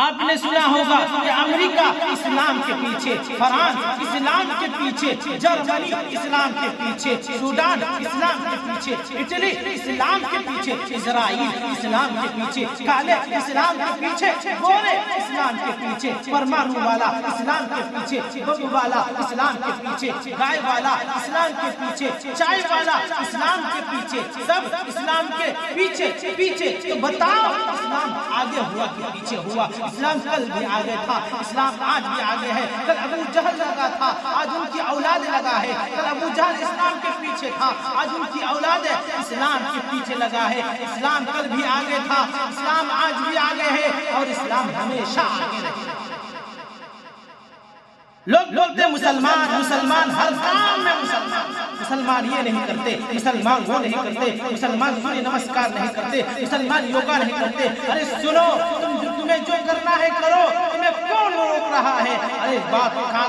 آپ نے سنا ہوگا کہ امریکہ اسلام کے پیچھے، فرانس اسلام کے پیچھے، جرمنی اسلام کے پیچھے، سوڈان اسلام کے پیچھے، اٹلی اسلام کے پیچھے، اسرائیل اسلام کے پیچھے، کالے اسلام کے پیچھے، گورے اسلام کے پیچھے، پرمانو والا اسلام کے پیچھے، بم والا اسلام کے پیچھے، گائے والا اسلام کے پیچھے، چائے والا اسلام کے پیچھے، سب اسلام کے پیچھے پیچھے۔ تو بتاؤ اسلام آگے ہوا کہ پیچھے ہوا؟ اسلام کل بھی آگے تھا، اسلام آج بھی آگے ہے۔ کل ابو جہل لگا تھا، آج ان کی اولاد لگا ہے۔ کل ابو جہل اسلام کے پیچھے تھا، آج ان کی اولاد اسلام کے پیچھے لگا ہے۔ اسلام کل بھی آگے تھا، اسلام آج بھی آگے ہے، اور اسلام ہمیشہ آگے رہے گا۔ لوگ بولتے مسلمان مسلمان، ہر کام میں مسلمان، مسلمان یہ نہیں کرتے، مسلمان وہ نہیں کرتے، مسلمان سوریہ نمسکار نہیں کرتے، مسلمان یوگا نہیں کرتے۔ ارے سنو، تمہیں جو کرنا ہے کرو، تمہیں کون روک رہا ہے؟ ارے بات